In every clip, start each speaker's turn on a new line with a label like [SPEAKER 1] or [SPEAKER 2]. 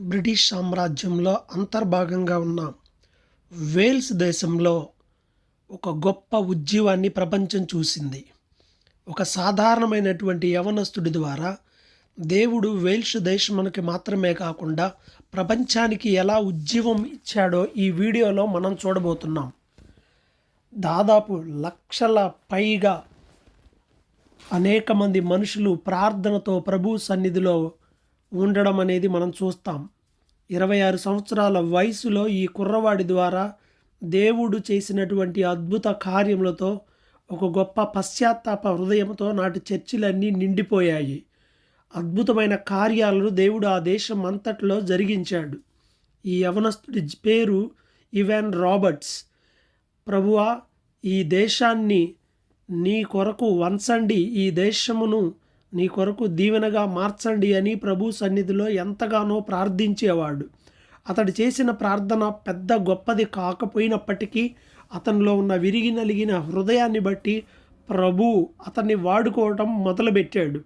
[SPEAKER 1] British సామ్రాజ్యంలో అంతర్భాగంగా ఉన్న వేల్స్ దేశంలో ఒక గొప్ప ఉద్యమాన్ని ప్రపంచం చూసింది. ఒక సాధారణమైనటువంటి యవనస్తుడి ద్వారా దేవుడు వేల్స్ దేశమునకి మాత్రమే కాకుండా ప్రపంచానికి ఎలా ఉజ్జీవం ఇచ్చాడో ఈ వీడియోలో మనం చూడబోతున్నాం. దాదాపు లక్షల పైగా అనేక మంది మనుషులు ప్రార్థనతో ప్రభు సన్నిధిలో ఉండడం అనేది మనం చూస్తాం. 26 సంవత్సరాల వయసులో ఈ కుర్రవాడి ద్వారా దేవుడు చేసినటువంటి అద్భుత కార్యములతో ఒక గొప్ప పశ్చాత్తాప హృదయంతో నాటి చర్చిలన్నీ నిండిపోయాయి. అద్భుతమైన కార్యాలను దేవుడు ఆ దేశం అంతట్లో జరిగించాడు. ఈ యవనస్తుడి పేరు ఇవాన్ రాబర్ట్స్. ప్రభువా, ఈ దేశాన్ని నీ కొరకు వంచండి, ఈ దేశమును నీ కొరకు దీవెనగా మార్చండి అని ప్రభు సన్నిధిలో ఎంతగానో ప్రార్థించేవాడు. అతడు చేసిన ప్రార్థన పెద్ద గొప్పది కాకపోయినప్పటికీ అతనిలో ఉన్న విరిగి నలిగిన హృదయాన్ని బట్టి ప్రభు అతన్ని వాడుకోవటం మొదలుపెట్టాడు.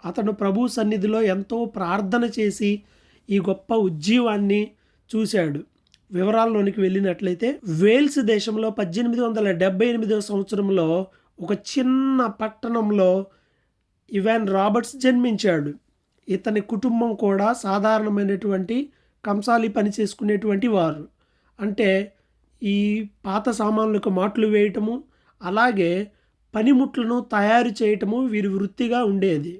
[SPEAKER 1] అతను ప్రభు సన్నిధిలో ఎంతో ప్రార్థన చేసి ఈ గొప్ప ఉజ్జీవాన్ని చూశాడు. వివరాల్లోనికి వెళ్ళినట్లయితే వేల్స్ దేశంలో 1878 సంవత్సరంలో ఒక చిన్న పట్టణంలో ఇవాన్ రాబర్ట్స్ జన్మించాడు. ఇతని కుటుంబం కూడా సాధారణమైనటువంటి కంసాలి పని చేసుకునేటువంటి వారు. అంటే ఈ పాత సామాన్లకు మాట్లు వేయటము, అలాగే పనిముట్లను తయారు చేయటము వీరి వృత్తిగా ఉండేది.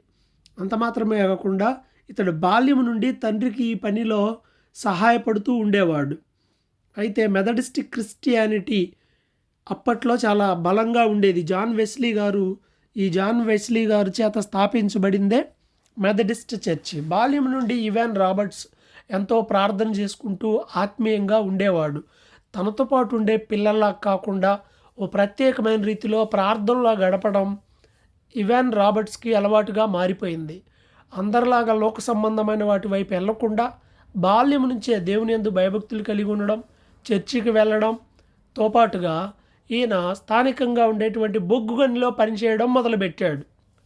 [SPEAKER 1] అంత మాత్రమే కాకుండా ఇతడు బాల్యం నుండి తండ్రికి ఈ పనిలో సహాయపడుతూ ఉండేవాడు. అయితే మెథడిస్ట్ క్రిస్టియానిటీ అప్పట్లో చాలా బలంగా ఉండేది. జాన్ వెస్లీ గారు చేత స్థాపించబడిందే మెథడిస్ట్ చర్చి. బాల్యం నుండి ఇవాన్ రాబర్ట్స్ ఎంతో ప్రార్థన చేసుకుంటూ ఆత్మీయంగా ఉండేవాడు. తనతో పాటు ఉండే పిల్లల్లా కాకుండా ఓ ప్రత్యేకమైన రీతిలో ప్రార్థనలో గడపడం ఇవాన్ రాబర్ట్స్కి అలవాటుగా మారిపోయింది. అందరిలాగా లోక సంబంధమైన వాటి వైపు వెళ్లకుండా బాల్యం నుంచే దేవుని యందు భయభక్తులు కలిగి ఉండడం, చర్చికి వెళ్ళడంతో పాటుగా ఈయన స్థానికంగా ఉండేటువంటి బొగ్గు గనిలో పనిచేయడం మొదలుపెట్టాడు.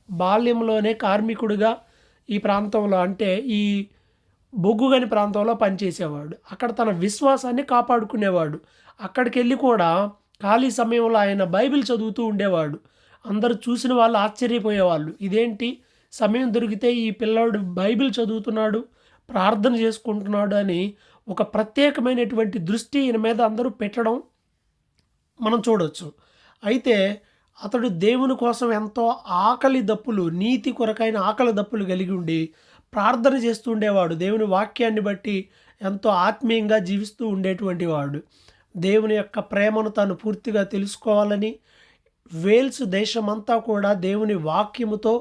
[SPEAKER 1] బాల్యంలోనే కార్మికుడిగా ఈ ప్రాంతంలో, అంటే ఈ బొగ్గు గని ప్రాంతంలో పనిచేసేవాడు. అక్కడ తన విశ్వాసాన్ని కాపాడుకునేవాడు. అక్కడికి వెళ్ళి కూడా ఖాళీ సమయంలో ఆయన బైబిల్ చదువుతూ ఉండేవాడు. అందరూ చూసిన వాళ్ళు ఆశ్చర్యపోయేవాళ్ళు. ఇదేంటి, సమయం దొరికితే ఈ పిల్లాడు బైబిల్ చదువుతున్నాడు, ప్రార్థన చేసుకుంటున్నాడు అని ఒక ప్రత్యేకమైనటువంటి దృష్టి ఈయన మీద అందరూ పెట్టడం మనం చూడవచ్చు. అయితే అతడు దేవుని కోసం ఎంతో ఆకలి దప్పులు, నీతి కొరకైన ఆకలి దప్పులు కలిగి ఉండి ప్రార్థన చేస్తూ ఉండేవాడు. దేవుని వాక్యాన్ని బట్టి ఎంతో ఆత్మీయంగా జీవిస్తూ ఉండేటువంటి వాడు. దేవుని యొక్క ప్రేమను తాను పూర్తిగా తెలుసుకోవాలని, వేల్స్ దేశమంతా కూడా దేవుని వాక్యముతో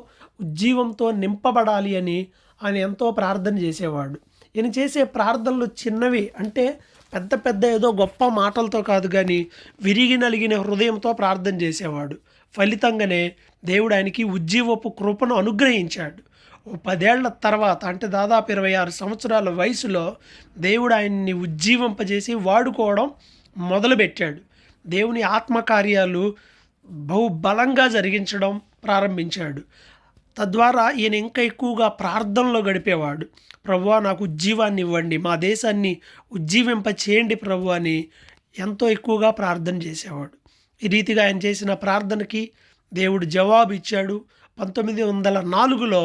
[SPEAKER 1] ఉజ్జీవంతో నింపబడాలి అని ఆయన ఎంతో ప్రార్థన చేసేవాడు. ఈయన చేసే ప్రార్థనలు చిన్నవి, అంటే పెద్ద పెద్ద ఏదో గొప్ప మాటలతో కాదు, కానీ విరిగి నలిగిన హృదయంతో ప్రార్థన చేసేవాడు. ఫలితంగానే దేవుడు ఆయనకి ఉజ్జీవపు కృపను అనుగ్రహించాడు. 10 ఏళ్ల తర్వాత, అంటే దాదాపు 26 సంవత్సరాల వయసులో దేవుడు ఆయన్ని ఉజ్జీవింపజేసి వాడుకోవడం మొదలుపెట్టాడు. దేవుని ఆత్మకార్యాలు బహుబలంగా జరిగించడం ప్రారంభించాడు. తద్వారా ఈయన ఇంకా ఎక్కువగా ప్రార్థనలో గడిపేవాడు. ప్రభువా, నాకు ఉజ్జీవాన్ని ఇవ్వండి, మా దేశాన్ని ఉజ్జీవింప చేయండి ప్రభు అని ఎంతో ఎక్కువగా ప్రార్థన చేసేవాడు. ఈ రీతిగా ఆయన చేసిన ప్రార్థనకి దేవుడు జవాబు ఇచ్చాడు. 1904లో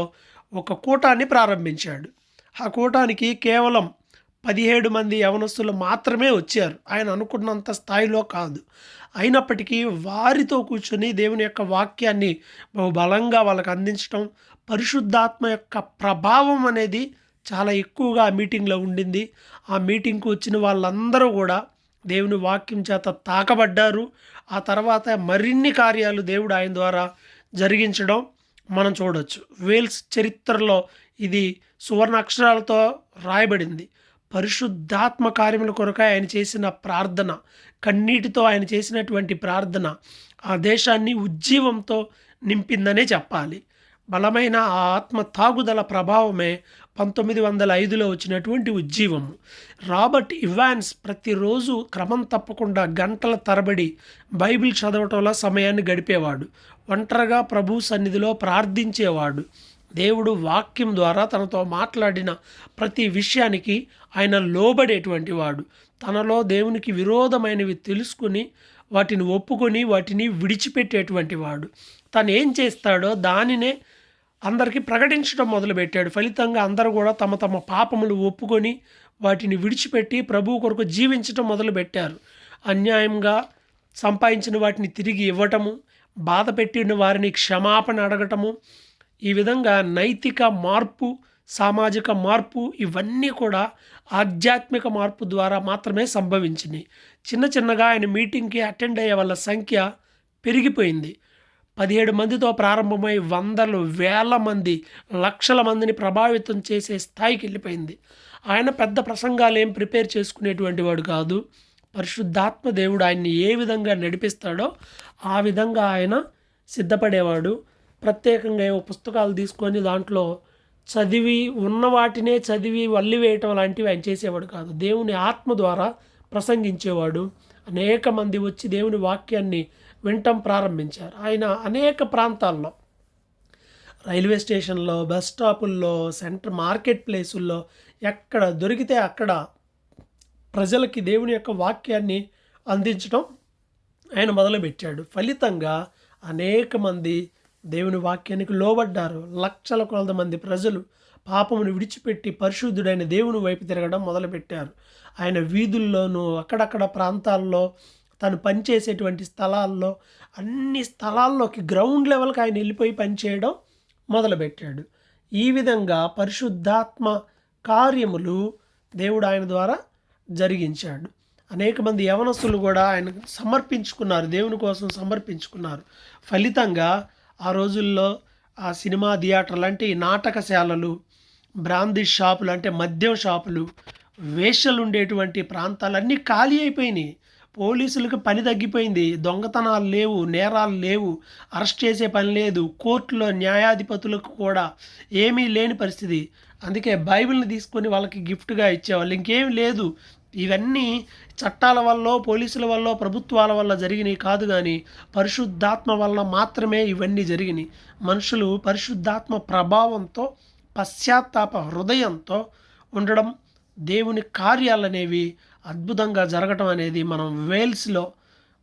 [SPEAKER 1] ఒక కూటాన్ని ప్రారంభించాడు. ఆ కూటానికి కేవలం 17 మంది యవనస్తులు మాత్రమే వచ్చారు. ఆయన అనుకున్నంత స్థాయిలో కాదు. అయినప్పటికీ వారితో కూర్చొని దేవుని యొక్క వాక్యాన్ని బలంగా వాళ్ళకు అందించడం, పరిశుద్ధాత్మ యొక్క ప్రభావం అనేది చాలా ఎక్కువగా ఆ మీటింగ్లో ఉండింది. ఆ మీటింగ్కు వచ్చిన వాళ్ళందరూ కూడా దేవుని వాక్యం చేత తాకబడ్డారు. ఆ తర్వాత మరిన్ని కార్యాలు దేవుడు ఆయన ద్వారా జరిగించడం మనం చూడవచ్చు. వేల్స్ చరిత్రలో ఇది సువర్ణ అక్షరాలతో రాయబడింది. పరిశుద్ధాత్మ కార్యముల కొరకు ఆయన చేసిన ప్రార్థన, కన్నీటితో ఆయన చేసినటువంటి ప్రార్థన ఆ దేశాన్ని ఉజ్జీవంతో నింపిందనే చెప్పాలి. బలమైన ఆ ఆత్మ తాగుదల ప్రభావమే 1905లో వచ్చినటువంటి ఉజ్జీవము. రాబర్ట్ ఇవాన్స్ ప్రతిరోజు క్రమం తప్పకుండా గంటల తరబడి బైబిల్ చదవటంలో సమయాన్ని గడిపేవాడు. ఒంటరిగా ప్రభు సన్నిధిలో ప్రార్థించేవాడు. దేవుడు వాక్యం ద్వారా తనతో మాట్లాడిన ప్రతి విషయానికి ఆయన లోబడేటువంటి వాడు. తనలో దేవునికి విరోధమైనవి తెలుసుకుని వాటిని ఒప్పుకొని వాటిని విడిచిపెట్టేటువంటి వాడు. తను ఏం చేస్తాడో దానినే అందరికీ ప్రకటించడం మొదలుపెట్టాడు. ఫలితంగా అందరూ కూడా తమ తమ పాపములు ఒప్పుకొని వాటిని విడిచిపెట్టి ప్రభువు కొరకు జీవించడం మొదలుపెట్టారు. అన్యాయంగా సంపాదించిన వాటిని తిరిగి ఇవ్వటము, బాధ పెట్టిన వారిని క్షమాపణ అడగటము, ఈ విధంగా నైతిక మార్పు, సామాజిక మార్పు ఇవన్నీ కూడా ఆధ్యాత్మిక మార్పు ద్వారా మాత్రమే సంభవించినాయి. చిన్న చిన్నగా ఆయన మీటింగ్కి అటెండ్ అయ్యే వాళ్ళ సంఖ్య పెరిగిపోయింది. 17 మందితో ప్రారంభమై వందలు, వేల మంది, లక్షల మందిని ప్రభావితం చేసే స్థాయికి వెళ్ళిపోయింది. ఆయన పెద్ద ప్రసంగాలు ఏం ప్రిపేర్ చేసుకునేటువంటి వాడు కాదు. పరిశుద్ధాత్మ దేవుడు ఆయన్ని ఏ విధంగా నడిపిస్తాడో ఆ విధంగా ఆయన సిద్ధపడేవాడు. ప్రత్యేకంగా ఏవో పుస్తకాలు తీసుకొని దాంట్లో చదివి ఉన్న వాటినే చదివి వల్లి వేయటం లాంటివి ఆయన చేసేవాడు కాదు. దేవుని ఆత్మ ద్వారా ప్రసంగించేవాడు. అనేక మంది వచ్చి దేవుని వాక్యాన్ని వినటం ప్రారంభించారు. ఆయన అనేక ప్రాంతాల్లో, రైల్వే స్టేషన్లో, బస్ స్టాపుల్లో, సెంటర్ మార్కెట్ ప్లేసుల్లో ఎక్కడ దొరికితే అక్కడ ప్రజలకి దేవుని యొక్క వాక్యాన్ని అందించడం ఆయన మొదలుపెట్టాడు. ఫలితంగా అనేక మంది దేవుని వాక్యానికి లోబడ్డారు. లక్షల కొలది మంది ప్రజలు పాపమును విడిచిపెట్టి పరిశుద్ధుడైన దేవుని వైపు తిరగడం మొదలుపెట్టారు. ఆయన వీధుల్లోనూ, అక్కడక్కడ ప్రాంతాల్లో, తను పనిచేసేటువంటి స్థలాల్లో, అన్ని స్థలాల్లోకి గ్రౌండ్ లెవెల్కి ఆయన వెళ్ళిపోయి పనిచేయడం మొదలుపెట్టాడు. ఈ విధంగా పరిశుద్ధాత్మ కార్యములు దేవుడు ఆయన ద్వారా జరిగించాడు. అనేక మంది యవనస్తులు కూడా ఆయన సమర్పించుకున్నారు, దేవుని కోసం సమర్పించుకున్నారు. ఫలితంగా ఆ రోజుల్లో ఆ సినిమా థియేటర్లు అంటే ఈ నాటకశాలలు, బ్రాందీ షాపులు అంటే మద్యం షాపులు, వేశ్యలు ఉండేటువంటి ప్రాంతాలన్నీ ఖాళీ అయిపోయినాయి. పోలీసులకు పని తగ్గిపోయింది. దొంగతనాలు లేవు, నేరాలు లేవు, అరెస్ట్ చేసే పని లేదు. కోర్టులో న్యాయాధిపతులకు కూడా ఏమీ లేని పరిస్థితి. అందుకే బైబిల్ని తీసుకొని వాళ్ళకి గిఫ్ట్గా ఇచ్చేవాళ్ళు. ఇంకేం లేదు. ఇవన్నీ చట్టాల వల్ల, పోలీసుల వల్ల, ప్రభుత్వాల వల్ల జరిగినాయి కాదు, కానీ పరిశుద్ధాత్మ వల్ల మాత్రమే ఇవన్నీ జరిగినాయి. మనుషులు పరిశుద్ధాత్మ ప్రభావంతో, పశ్చాత్తాప హృదయంతో ఉండడం, దేవుని కార్యాలనేవి అద్భుతంగా జరగటం అనేది మనం వేల్స్లో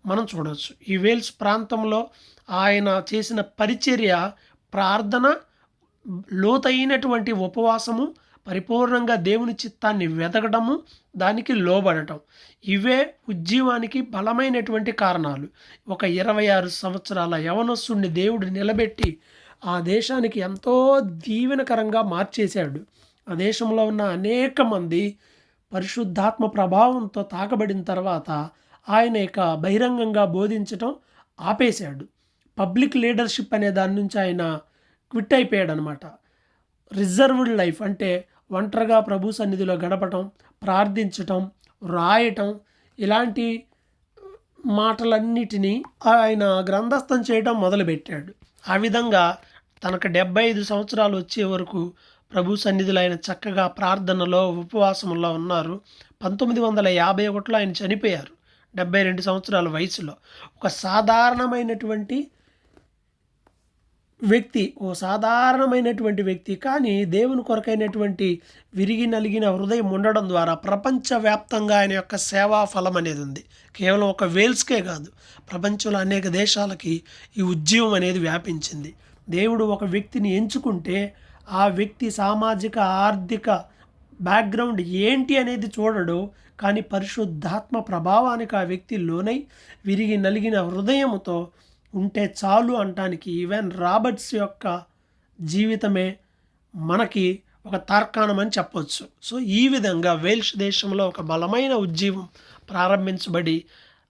[SPEAKER 1] మనం చూడవచ్చు. ఈ వేల్స్ ప్రాంతంలో ఆయన చేసిన పరిచర్య, ప్రార్థన, లోతైనటువంటి ఉపవాసము, పరిపూర్ణంగా దేవుని చిత్తాన్ని వెతకడము, దానికి లోబడటం, ఇవే ఉజ్జీవానికి బలమైనటువంటి కారణాలు. ఒక 26 సంవత్సరాల యవనస్తుడిని దేవుడు నిలబెట్టి ఆ దేశానికి ఎంతో దీవెనకరంగా మార్చేశాడు. ఆ దేశంలో ఉన్న అనేక మంది పరిశుద్ధాత్మ ప్రభావంతో తాకబడిన తర్వాత ఆయన ఇక బహిరంగంగా బోధించటం ఆపేశాడు. పబ్లిక్ లీడర్షిప్ అనే దాని నుంచి ఆయన క్విట్ అయిపోయాడు అనమాట. రిజర్వ్డ్ లైఫ్ అంటే ఒంటరిగా ప్రభు సన్నిధిలో గడపటం, ప్రార్థించటం, రాయటం, ఇలాంటి మాటలన్నిటినీ ఆయన గ్రంథస్థం చేయడం మొదలుపెట్టాడు. ఆ విధంగా తనకు 75 సంవత్సరాలు వచ్చే వరకు ప్రభు సన్నిధిలో ఆయన చక్కగా ప్రార్థనలో, ఉపవాసంలో ఉన్నారు. 1951లో ఆయన చనిపోయారు 72 సంవత్సరాల వయసులో. ఒక సాధారణమైనటువంటి వ్యక్తి కానీ దేవుని కొరకైనటువంటి విరిగి నలిగిన హృదయం ఉండడం ద్వారా ప్రపంచవ్యాప్తంగా ఆయన యొక్క సేవా ఫలం అనేది ఉంది. కేవలం ఒక వేల్స్కే కాదు, ప్రపంచంలో అనేక దేశాలకి ఈ ఉద్యమం అనేది వ్యాపించింది. దేవుడు ఒక వ్యక్తిని ఎంచుకుంటే ఆ వ్యక్తి సామాజిక, ఆర్థిక బ్యాక్గ్రౌండ్ ఏంటి అనేది చూడడు, కానీ పరిశుద్ధాత్మ ప్రభావానికి ఆ వ్యక్తి లోనై విరిగి నలిగిన హృదయముతో ఉంటే చాలు అంటానికి ఈవెన్ రాబర్ట్స్ యొక్క జీవితమే మనకి ఒక తార్కాణం అని చెప్పొచ్చు. సో ఈ విధంగా వేల్స్ దేశంలో ఒక బలమైన ఉజ్జీవం ప్రారంభించబడి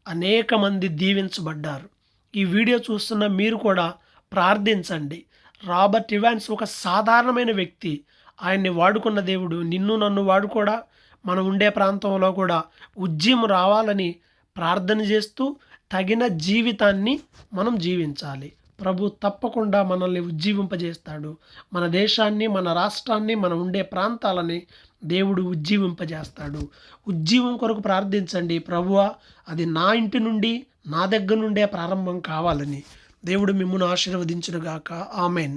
[SPEAKER 1] అనేక మంది దీవించబడ్డారు. ఈ వీడియో చూస్తున్న మీరు కూడా ప్రార్థించండి. రాబర్ట్ ఇవాన్స్ ఒక సాధారణమైన వ్యక్తి. ఆయన్ని వాడుకున్న దేవుడు నిన్ను నన్ను వాడుకోడా, మనం ఉండే ప్రాంతంలో కూడా ఉజ్జీవం రావాలని ప్రార్థన చేస్తూ తగిన జీవితాన్ని మనం జీవించాలి. ప్రభు తప్పకుండా మనల్ని ఉజ్జీవింపజేస్తాడు. మన దేశాన్ని, మన రాష్ట్రాన్ని, మనం ఉండే ప్రాంతాలని దేవుడు ఉజ్జీవింపజేస్తాడు. ఉజ్జీవం కొరకు ప్రార్థించండి. ప్రభువా, అది నా ఇంటి నుండి, నా దగ్గర నుండే ప్రారంభం కావాలని. దేవుడు మిమ్మును ఆశీర్వదించునుగాక. ఆమెన్.